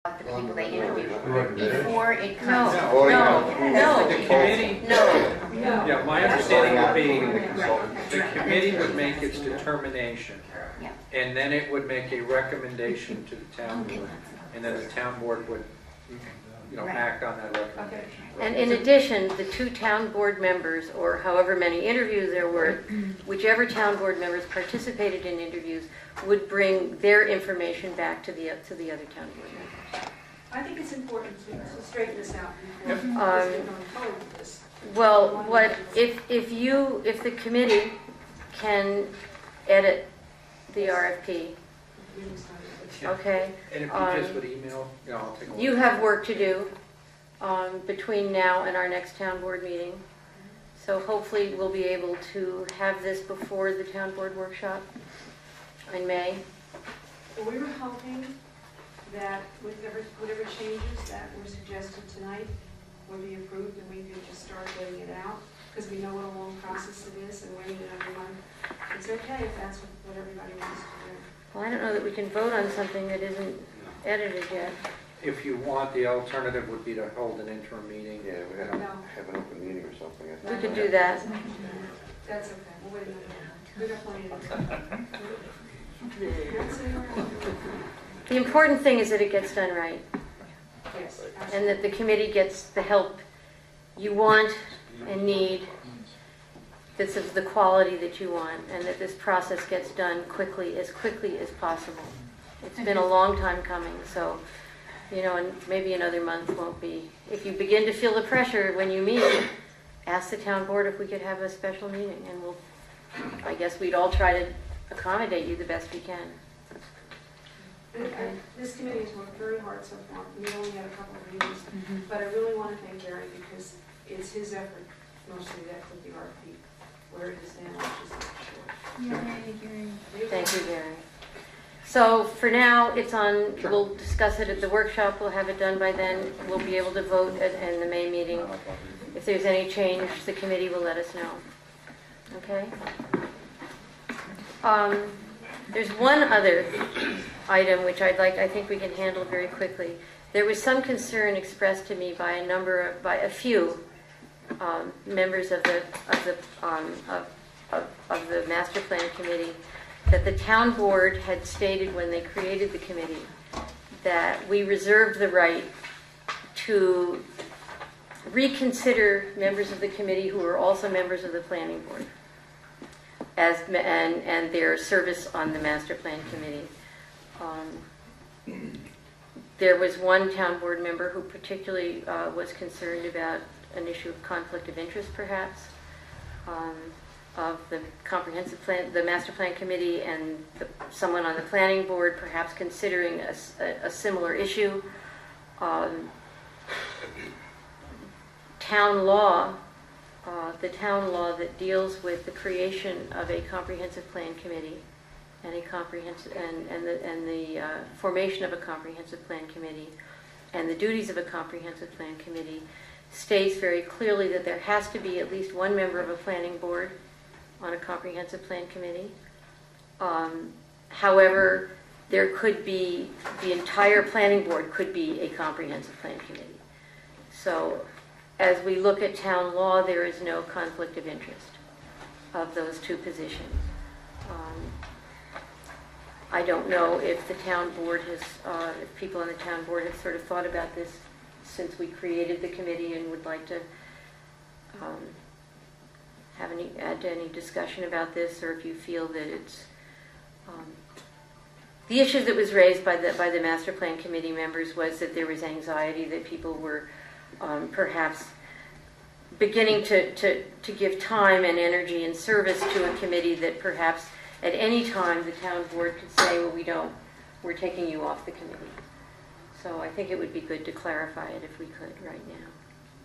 the people they interview Recommendation. before it comes. No, No, the committee, no. yeah, my understanding would be Right. the committee would make its determination, Yeah. and then it would make a recommendation to the town board, and then the town board would, Right. act on that recommendation. And in addition, the 2 town board members, or however many interviews there were, whichever town board members participated in interviews, would bring their information back to the other town board members. I think it's important to straighten this out before Yep. going forward with this. Well, if the committee can edit the RFP, okay? And if you just would email, I'll take a look. You have work to do between now and our next town board meeting. So hopefully we'll be able to have this before the town board workshop in May. So we were hoping that whatever changes that were suggested tonight would be approved and we could just start getting it out, because we know what a long process it is and waiting another month. It's okay if that's what everybody wants to do. Well, I don't know that we can vote on something that isn't edited yet. If you want, the alternative would be to hold an interim meeting. Yeah, we gotta have an open meeting or something. We could do that. That's okay, we'll wait another month. We got plenty of time. The important thing is that it gets done right, Yes, and that the committee gets the help you want and need, that's of the quality that you want, and that this process gets done quickly as possible. It's been a long time coming, so, and maybe another month won't be. If you begin to feel the pressure when you meet, ask the town board if we could have a special meeting, and I guess we'd all try to accommodate you the best we can. Okay. This committee has worked very hard so far. We've only had a couple of meetings, but I really want to thank Gary because it's his effort mostly that put the RFP where it is now, which is short. Thank you, Gary. So for now, it's on, we'll discuss it at the workshop, we'll have it done by then, we'll be able to vote in the May meeting. If there's any change, the committee will let us know. Okay? There's one other item which I think we can handle very quickly. There was some concern expressed to me by a few members of the master plan committee that the town board had stated when they created the committee that we reserved the right to reconsider members of the committee who are also members of the planning board and their service on the master plan committee. There was one town board member who particularly was concerned about an issue of conflict of interest, perhaps, of the comprehensive plan, the master plan committee, and someone on the planning board perhaps considering a similar issue. Town law, the town law that deals with the creation of a comprehensive plan committee and a comprehensive and the formation of a comprehensive plan committee and the duties of a comprehensive plan committee states very clearly that there has to be at least one member of a planning board on a comprehensive plan committee. However, there could be, the entire planning board could be a comprehensive plan committee. So as we look at town law, there is no conflict of interest of those two positions. I don't know if the town board has, if people on the town board have sort of thought about this since we created the committee and would like to add to any discussion about this, or if you feel that it's the issue that was raised by the master plan committee members was that there was anxiety that people were perhaps beginning to give time and energy and service to a committee that perhaps at any time the town board could say, well, we're taking you off the committee. So I think it would be good to clarify it if we could right now,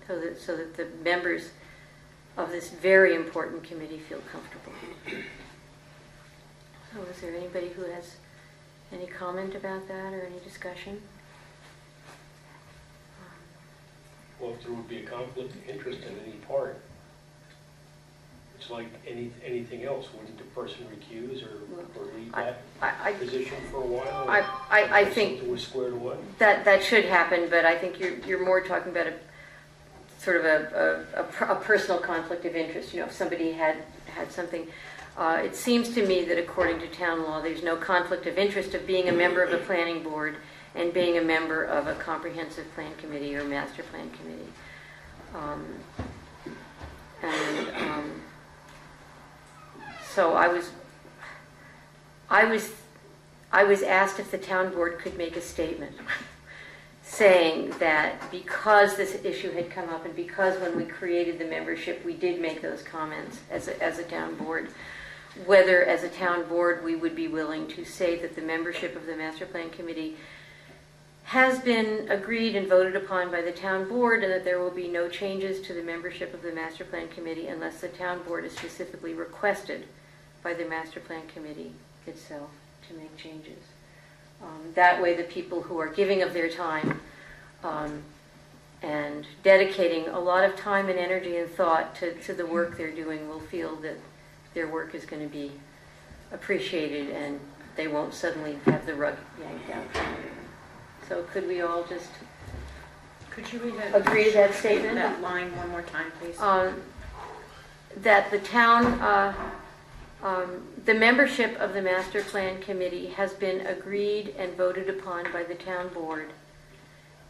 so that the members of this very important committee feel comfortable. So is there anybody who has any comment about that or any discussion? Well, if there would be a conflict of interest in any part, It's like anything else, wouldn't the person recuse or leave I- that I, position for a while? I until think something was squared away? that should happen, but I think you're more talking about a sort of a personal conflict of interest. You know, if somebody had something, it seems to me that according to town law, there's no conflict of interest of being a member of the planning board and being a member of a comprehensive plan committee or master plan committee. So I was asked if the town board could make a statement saying that because this issue had come up and because when we created the membership we did make those comments as a town board, whether as a town board we would be willing to say that the membership of the master plan committee has been agreed and voted upon by the town board and that there will be no changes to the membership of the master plan committee unless the town board is specifically requested by the master plan committee itself to make changes. That way the people who are giving of their time and dedicating a lot of time and energy and thought to the work they're doing will feel that their work is going to be appreciated and they won't suddenly have the rug yanked out from them. So could we all just Could you read that? agree to that statement? That line one more time, please? That the town, the membership of the master plan committee has been agreed and voted upon by the town board,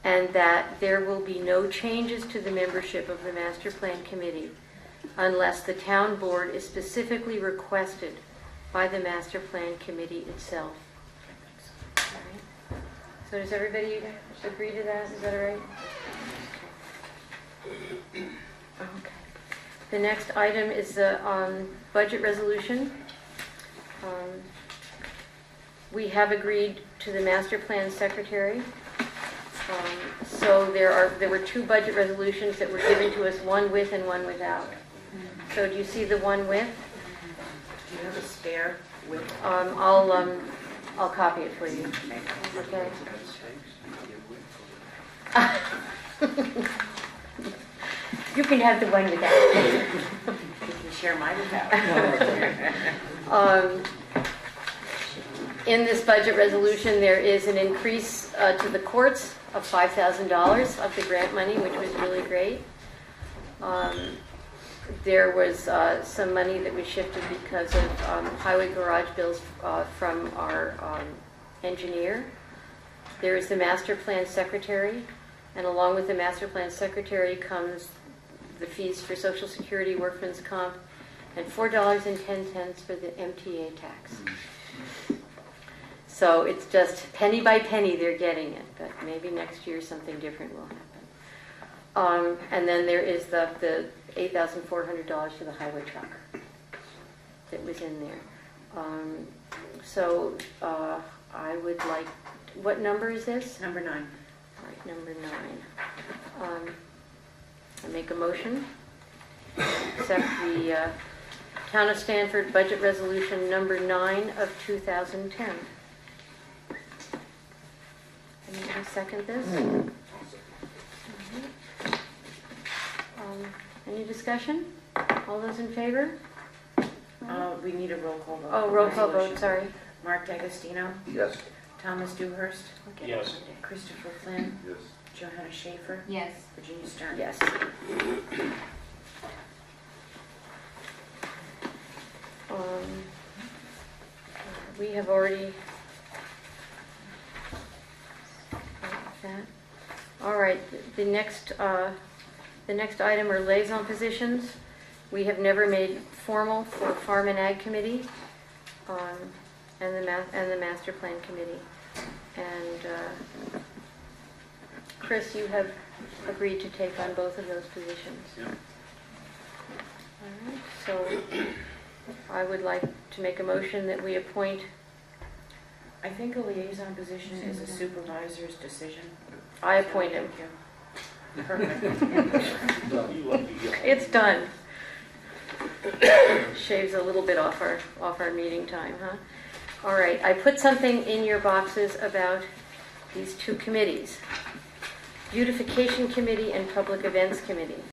and that there will be no changes to the membership of the master plan committee unless the town board is specifically requested by the master plan committee itself. All right. So does everybody agree to that? Is that all right? Okay. The next item is the budget resolution. We have agreed to the master plan secretary. So there were two budget resolutions that were given to us, one with and one without. So do you see the one with? Do you have a spare with? I'll copy it for you. Okay. You can have the one without. You can share my without. In this budget resolution, there is an increase to the courts of $5,000 of the grant money, which was really great. There was some money that was shifted because of highway garage bills from our engineer. There is the master plan secretary, and along with the master plan secretary comes the fees for Social Security, workman's comp, and $4.10 for the MTA tax. So it's just penny by penny they're getting it, but maybe next year something different will happen. And then there is the $8,400 for the highway truck that was in there. I would like, what number is this? Number 9. All right, number 9. I make a motion to accept the Town of Stanford Budget Resolution number 9 of 2010. Anybody second this? Any discussion? All those in favor? We need a roll call vote. Oh, roll call vote, Resolution. sorry. Mark D'Agostino, Yes. Thomas Dewhurst, Yes. Christopher Flynn, Yes. Johanna Schaefer, Yes. Virginia Stern. Yes. We have already... that. All right, the next item are liaison positions. We have never made formal for Farm and Ag Committee and the Master Plan Committee. And Chris, you have agreed to take on both of those positions. Yeah. All right, so I would like to make a motion that we appoint. I think a liaison position is a supervisor's decision. I appoint him. Perfect. You lucky guy. It's done. Shaves a little bit off our meeting time, huh? All right, I put something in your boxes about these two committees, Beautification Committee and Public Events Committee.